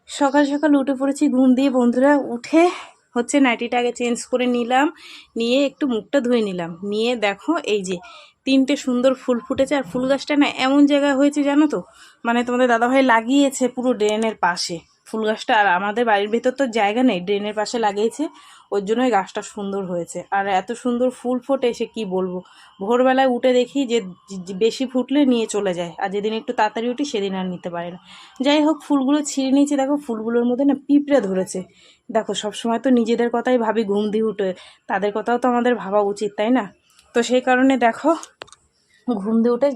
সকাল সকাল উঠে পড়েছি ঘুম দিয়ে বন্ধুরা। উঠে হচ্ছে নাইটিটা আগে চেঞ্জ করে নিলাম, নিয়ে একটু মুখটা ধুয়ে নিলাম, নিয়ে দেখো এই যে তিনটে সুন্দর ফুল ফুটেছে। আর ফুল গাছটা না এমন জায়গায় হয়েছে জানো তো, মানে তোমাদের দাদাভাই লাগিয়েছে পুরো ড্রেনের পাশে ফুল গাছটা। আর আমাদের বাড়ির ভেতর তো জায়গা নেই, ড্রেনের পাশে লাগিয়েছে, ওর জন্যই গাছটা সুন্দর হয়েছে। আর এত সুন্দর ফুল ফোটে সে কি বলবো। ভোরবেলায় উঠে দেখি যে বেশি ফুটলে নিয়ে চলে যায়, আর যেদিন একটু তাড়াতাড়ি উঠি সেদিন আর নিতে পারে না। যাই হোক, ফুলগুলো ছিঁড়ে নিয়েছি, দেখো ফুলগুলোর মধ্যে না পিঁপড়ে ধরেছে। দেখো সবসময় তো নিজেদের কথাই ভাবি ঘুম দিয়ে উঠে, তাদের কথাও তো আমাদের ভাবা উচিত, তাই না? তো সেই কারণে দেখো ঘুম দিয়ে উঠে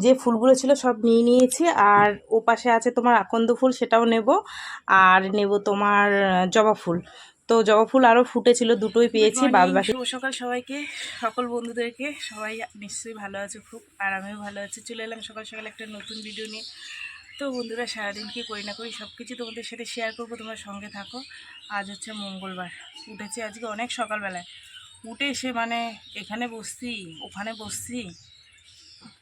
যে ফুলগুলো ছিল সব নিয়ে নিয়েছি। আর ও পাশে আছে তোমার আকন্দ ফুল, সেটাও নেব। আর নেব তোমার জবা ফুল। তো জবা ফুল আরও ফুটেছিল, দুটোই পেয়েছি, বাদ বাকি। শুভ সকাল সবাইকে, সকল বন্ধুদেরকে। সবাই নিশ্চয়ই ভালো আছে খুব, আর আমিও ভালো আছি। চলে এলাম সকাল সকাল একটা নতুন ভিডিও নিয়ে। তো বন্ধুরা, সারাদিন কি করি না করি সব কিছু তোমাদের সাথে শেয়ার করবো, তোমরা সঙ্গে থাকো। আজ হচ্ছে মঙ্গলবার, উঠেছি আজকে অনেক সকালবেলায়। উঠে এসে মানে এখানে বসছি, ওখানে বসছি,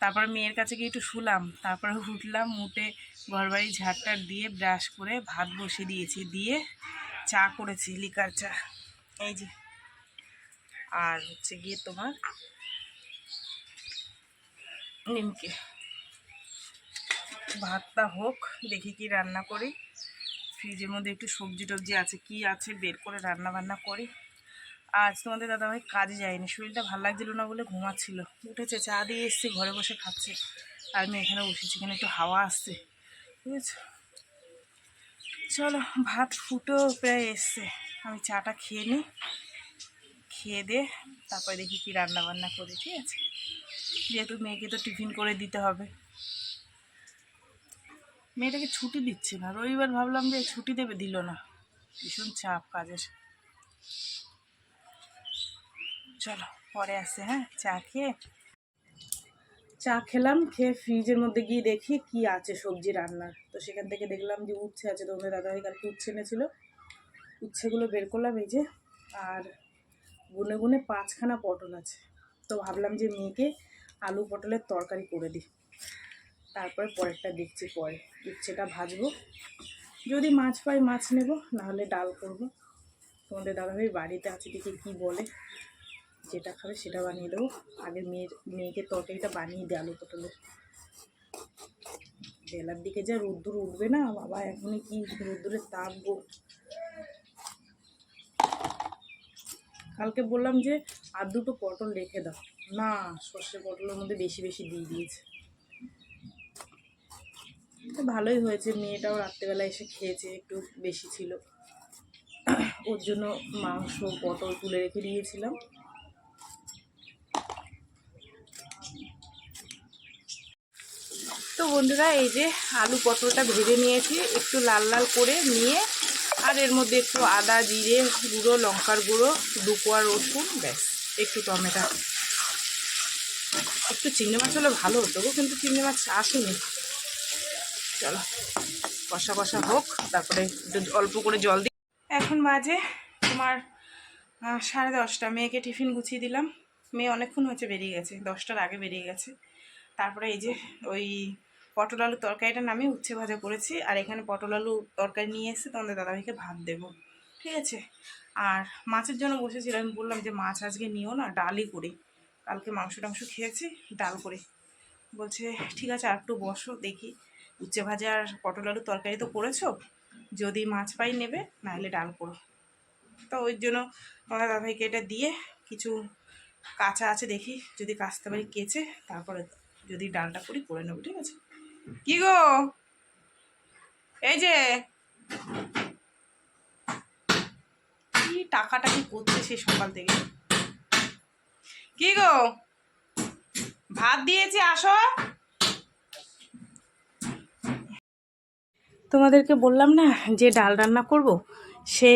তারপর মেয়ের কাছে গিয়ে একটু শুলাম, তারপরে উঠলাম, উঠে ঘরবাড়ি ঝাড়টার দিয়ে ব্রাশ করে ভাত বসিয়ে দিয়েছি, দিয়ে চা করেছি, লিকার চা এই যে। আর হচ্ছে গিয়ে তোমার নিমকে। ভাতটা হোক, দেখি কি রান্না করি। ফ্রিজের মধ্যে একটু সবজি টবজি আছে, কি আছে বের করে রান্না বান্না করি। আজ তোমাদের দাদাভাই কাজে যায়নি, শরীরটা ভালো লাগছিল না বলে ঘুমাচ্ছিল। উঠেছে, চা দিয়ে এসছে, ঘরে বসে খাচ্ছে। আর আমি এখানে বসেছি, এখানে একটু হাওয়া আসছে, ঠিক আছে। চলো, ভাত ফুটেও প্রায় এসছে, আমি চাটা খেয়ে নিই, খেয়ে দে তারপরে দেখি কি রান্না বান্না করি, ঠিক আছে। যেহেতু মেয়েকে তো টিফিন করে দিতে হবে। মেয়েটাকে ছুটি দিচ্ছে না, রবিবার ভাবলাম যে ছুটি দেবে, দিল না, ভীষণ চাপ কাজের। চলো পরে আসছে, হ্যাঁ। চা খেলাম, খেয়ে ফ্রিজের মধ্যে গিয়ে দেখি কি আছে সবজি রান্নার। তো সেখান থেকে দেখলাম যে উচ্ছে আছে, তোমাদের দাদাভাই কালকে উচ্ছে এনেছিল, উচ্ছেগুলো বের করলাম এই যে। আর গুনে গুনে 5খানা পটল আছে। তো ভাবলাম যে মেয়েকে আলু পটলের তরকারি করে দিই, তারপরে পরেরটা দেখছি পরে। উচ্ছেটা ভাজবো, যদি মাছ পাই মাছ নেব, নাহলে ডাল করব। তোমাদের দাদাভাই বাড়িতে আছে, দেখি কি বলে, যেটা খাবে সেটা বানিয়ে দেবো। আগে মেয়েকে তরকারিটা বানিয়ে দিই আলু পটলের। বেলার দিকে যা রোদ্দুর উঠবে না বাবা, এখনই কি রোদ্দুরের তাপ গো। কালকে বললাম যে আর দুটো পটল রেখে দাও, না, সর্ষে পটলের মধ্যে বেশি বেশি দিয়ে দিয়েছে। তো ভালোই হয়েছে, মেয়েটাও রাত্রেবেলা এসে খেয়েছে, একটু বেশি ছিল, ওর জন্য মাংস পটল তুলে রেখে দিয়েছিলাম। তো বন্ধুরা, এই যে আলু পটলটা ভেজে নিয়েছি একটু লাল লাল করে নিয়ে, আর এর মধ্যে একটু আদা জিরে গুঁড়ো, লঙ্কার গুঁড়ো, 2 কোয়া রসুন, ব্যাস, একটু টমেটো, একটু চিংড়ি মাছ হলে ভালো হতো গো, কিন্তু চিংড়ি মাছ আসেনি। চলো কষা কষা হোক, তারপরে একটু অল্প করে জল দিই। এখন বাজে তোমার 10:30। মেয়েকে টিফিন গুছিয়ে দিলাম। মেয়ে অনেকক্ষণ হয়েছে বেরিয়ে গেছে, 10টার আগে বেরিয়ে গেছে। তারপরে এই যে ওই পটল আলু তরকারিটা নামিয়ে উচ্ছে ভাজা করেছি, আর এখানে পটল আলু তরকারি নিয়ে এসে তোমাদের দাদাভাইকে ভাত দেবো, ঠিক আছে। আর মাছের জন্য বসেছিলাম, আমি বললাম যে মাছ আজকে নিও না, ডালই করি, কালকে মাংস টাংস খেয়েছি, ডাল করি। বলছে ঠিক আছে, আর একটু বসো, দেখি উচ্ছে ভাজা আর পটল আলু তরকারি তো করেছো, যদি মাছ পাই নেবে, নাহলে ডাল করো। তো ওই জন্য তোমাদের দাদাভাইকে এটা দিয়ে, কিছু কাঁচা আছে দেখি যদি কাচতে পারি কেচে, তারপরে যদি ডালটা করি করে নেবো, ঠিক আছে। কি গো, এই যে কি টাকাটা কি করছে সেই সকাল থেকে। কি গো, ভাত দিয়েছি, আসো। তোমাদেরকে বললাম না যে ডাল রান্না করব, সে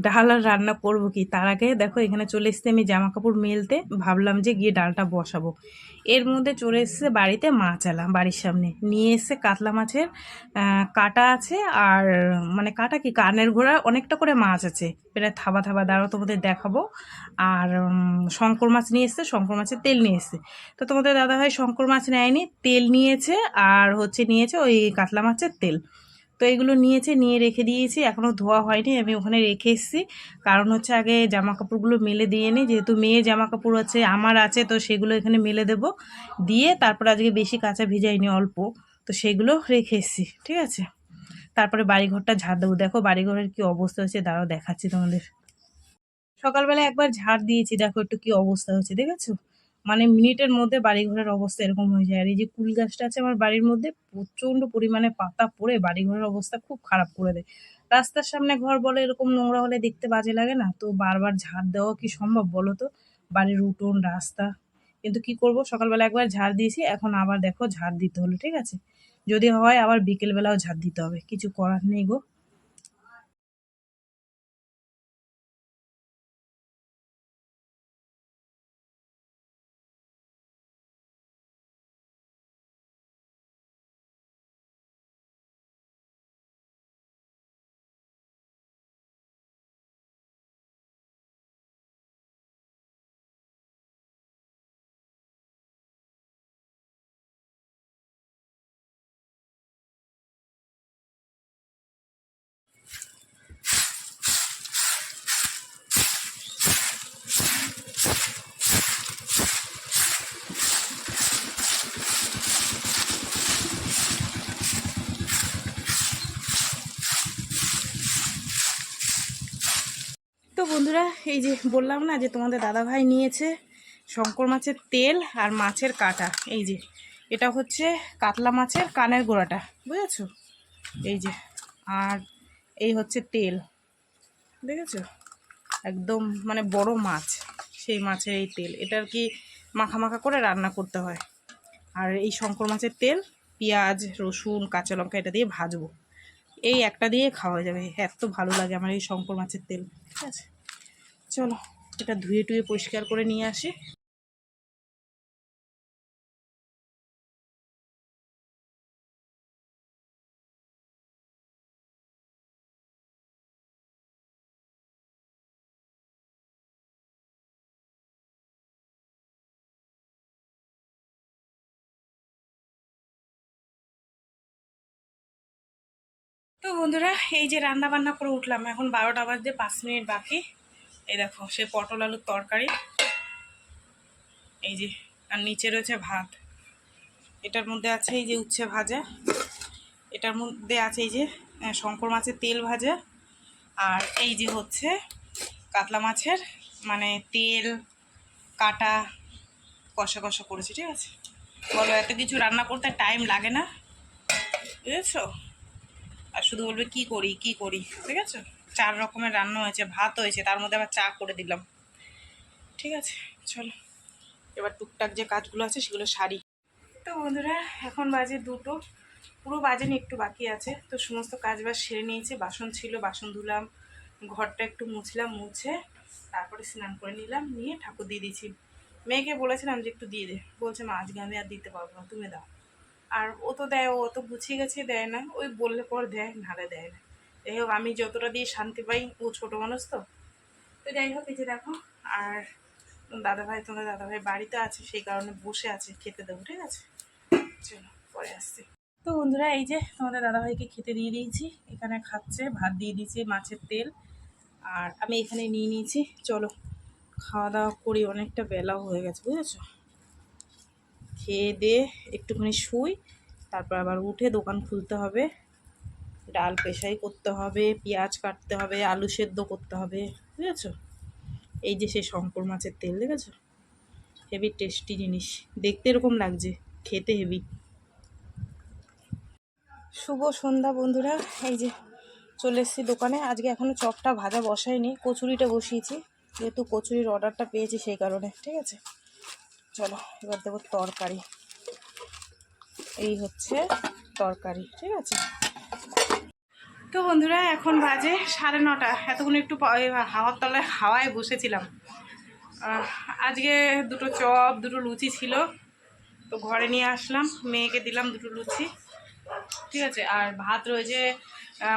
ডাল আর রান্না করব কি, তার আগে দেখো এখানে চলে এসেছি আমি জামা কাপড় মেলতে, ভাবলাম যে গিয়ে ডালটা বসাবো। এর মধ্যে চলে এসেছে বাড়িতে মাছ আলা, বাড়ির সামনে নিয়ে এসছে কাতলা মাছের কাটা আছে, আর মানে কাটা কি কানের ঘোড়া অনেকটা করে মাছ আছে, প্রায় থাবা থাবা, দাঁড়াও তোমাদের দেখাবো। আর শঙ্কর মাছ নিয়ে এসছে, শঙ্কর মাছের তেল নিয়ে এসছে। তো তোমাদের দাদাভাই শঙ্কর মাছ নেয়নি, তেল নিয়েছে, আর হচ্ছে নিয়েছে ওই কাতলা মাছের তেল। তো এগুলো নিয়েছে, নিয়ে রেখে দিয়েছি, এখনও ধোয়া হয়নি, আমি ওখানে রেখে এসেছি। কারণ হচ্ছে আগে জামা কাপড়গুলো মেলে দিয়ে নিই, যেহেতু মেয়ে জামা কাপড় আছে আমার আছে, তো সেগুলো এখানে মেলে দেব, দিয়ে তারপর আজকে বেশি কাঁচা ভিজাইনি, অল্প, তো সেগুলো রেখে এসেছি, ঠিক আছে। তারপরে বাড়িঘরটা ঝাড় দেবো। দেখো বাড়িঘরের কি অবস্থা হয়েছে, দাঁড়াও দেখাচ্ছি তোমাদের। সকালবেলা একবার ঝাড় দিয়েছি, দেখো একটু কি অবস্থা হয়েছে, দেখেছো? মানে মিনিটের মধ্যে বাড়িঘরের অবস্থা এরকম হয়ে যায়। আর এই যে কুল গাছটা আছে আমার বাড়ির মধ্যে, প্রচন্ড পরিমাণে পাতা পড়ে বাড়িঘরের অবস্থা খুব খারাপ করে দেয়। রাস্তার সামনে ঘর বলে এরকম নোংরা হলে দেখতে বাজে লাগে না? তো বারবার ঝাড় দেওয়া কি সম্ভব বলো তো? বাড়ির উঠোন রাস্তা, কিন্তু কি করব, সকালবেলা একবার ঝাড় দিয়েছি, এখন আবার দেখো ঝাড় দিতে হলো, ঠিক আছে। যদি হয় আবার বিকেলবেলাও ঝাড় দিতে হবে, কিছু করার নেই গো। তো বন্ধুরা, এই যে বললাম না যে তোমাদের দাদাভাই নিয়েছে শঙ্কর মাছের তেল আর মাছের কাঁটা। এই যে এটা হচ্ছে কাতলা মাছের কানের গোড়াটা, বুঝেছো? এই যে, আর এই হচ্ছে তেল, দেখেছো? একদম মানে বড় মাছ, সেই মাছের এই তেল, এটা আর কি মাখা মাখা করে রান্না করতে হয়। আর এই শঙ্কর মাছের তেল, পেঁয়াজ রসুন কাঁচা লঙ্কা এটা দিয়ে ভাজবো, এই একটা দিয়ে খাওয়া যাবে। এত ভালো লাগে আমার এই শঙ্কর মাছের তেল, ঠিক আছে। চলো এটা ধুয়ে টুয়ে পরিষ্কার করে নিয়ে আসি। তো বন্ধুরা, এই যে রান্না বান্না করে উঠলাম, এখন 12টা বাজতে 5 মিনিট বাকি। এই দেখো সে পটল আলুর তরকারি, এই যে, আর নিচে রয়েছে ভাত। এটার মধ্যে আছে এই যে উচ্ছে ভাজা, এটার মধ্যে আছে এই যে শঙ্কর মাছের তেল ভাজা, আর এই যে হচ্ছে কাতলা মাছের মানে তেল কাটা কষা কষা করেছি, ঠিক আছে। বলো এত কিছু রান্না করতে টাইম লাগে না, বুঝেছো? আর শুধু বলবে কি করি কি করি, ঠিক আছে। 4 রকমের রান্না হয়েছে, ভাত হয়েছে, তার মধ্যে আবার চা করে দিলাম, ঠিক আছে। চলো এবার টুকটাক যে কাজগুলো আছে সেগুলো সারি। তো বন্ধুরা, এখন বাজে 2টো, পুরো বাজেনি, একটু বাকি আছে। তো সমস্ত কাজ বাজ সেরে নিয়েছি, বাসন ছিল বাসন ধুলাম, ঘরটা একটু মুছলাম, মুছে তারপরে স্নান করে নিলাম, নিয়ে ঠাকুর দিয়ে দিয়েছি। মেয়েকে বলেছিলাম যে একটু দিয়ে দে, বলছে মা আজকে আমি আর দিতে পারবো না, তুমি দাও। আর ও তো দেয়, ও তো গুছিয়ে গেছিয়ে দেয় না, ওই বললে পর দেয়, নাহলে দেয় না। যাই হোক আমি যতটা দিয়ে শান্তি পাই, ও ছোটো মানুষ তো। তো যাই হোক এই যে দেখো, আর দাদাভাই, তোমার দাদাভাই বাড়িতে আছে, সেই কারণে বসে আছে, খেতে দেবো, ঠিক আছে। চলো পরে আসছি। তো বন্ধুরা, এই যে তোমাদের দাদাভাইকে খেতে দিয়ে দিয়েছি, এখানে খাচ্ছে, ভাত দিয়ে দিয়েছি মাছের তেল, আর আমি এখানে নিয়ে নিয়েছি। চলো খাওয়া দাওয়া করি, অনেকটা বেলাও হয়ে গেছে, বুঝেছো। খেয়ে দিয়ে একটুখানি শুই, তারপর আবার উঠে দোকান খুলতে হবে, ডাল পেশাই করতে হবে, পেঁয়াজ কাটতে হবে, আলু সেদ্ধ করতে হবে, বুঝেছো। এই যে সেই শঙ্কর মাছের তেল, দেখেছো? হেভি টেস্টি জিনিস, দেখতে এরকম লাগছে, খেতে হেভি। শুভ সন্ধ্যা বন্ধুরা, এই যে চলে এসেছি দোকানে। আজকে এখনও চপটা ভাজা বসাইনি, কচুরিটা বসিয়েছি, যেহেতু কচুরির অর্ডারটা পেয়েছি সেই কারণে, ঠিক আছে। চলো এবার দেবো তরকারি, এই হচ্ছে তরকারি, ঠিক আছে। তো বন্ধুরা, এখন বাজে 9:30, এতক্ষণ একটু হাওয়ার তলায় হাওয়ায় বসেছিলাম। আজকে 2টো চপ 2টো লুচি ছিল, তো ঘরে নিয়ে আসলাম, মেয়েকে দিলাম 2টো লুচি, ঠিক আছে। আর ভাত রয়েছে,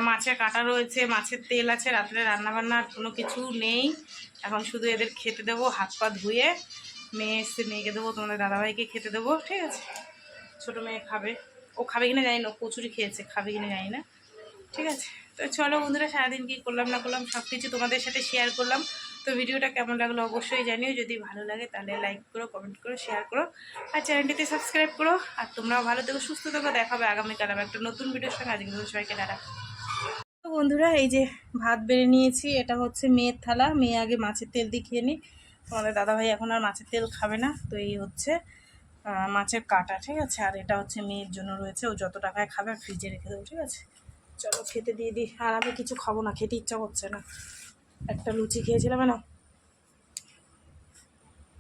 মাছের কাঁটা রয়েছে, মাছের তেল আছে, রাত্রে রান্নাবান্নার কোনো কিছু নেই, এখন শুধু এদের খেতে দেবো, হাত পা ধুয়ে। মেয়ে এসছে, মেয়েকে দেবো, তোমাদের দাদাভাইকে খেতে দেবো, ঠিক আছে। ছোটো মেয়ে খাবে, ও খাবে কিনা জানি না, কচুরি খেয়েছে, খাবে কিনা জানি না। ঠিক আছে। তো চলো বন্ধুরা, সারাদিন কী করলাম না করলাম সব কিছু তোমাদের সাথে শেয়ার করলাম। তো ভিডিওটা কেমন লাগলো অবশ্যই জানিও, যদি ভালো লাগে তাহলে লাইক করো, কমেন্ট করো, শেয়ার করো, আর চ্যানেলটিতে সাবস্ক্রাইব করো। আর তোমরাও ভালো থেকো, সুস্থ থেকো, দেখাবে আগামীকাল আবার একটা নতুন ভিডিওর সঙ্গে। আজকে সবাইকে টাটা। তো বন্ধুরা, এই যে ভাত বেড়ে নিয়েছি, এটা হচ্ছে মেয়ের থালা। মেয়ে আগে মাছের তেল দিয়ে খেয়ে নিই, তোমাদের দাদাভাই এখন আর মাছের তেল খাবে না। তো এই হচ্ছে মাছের কাটা, ঠিক আছে। আর এটা হচ্ছে মেয়ের জন্য রয়েছে, ও যত টাকায় খাবে ফ্রিজে রেখে দেবো, ঠিক আছে। চলো খেতে দিয়ে দিই। আর আমি কিছু খাবো না, খেতে ইচ্ছা করছে না। একটা লুচি খেয়েছিলাম না।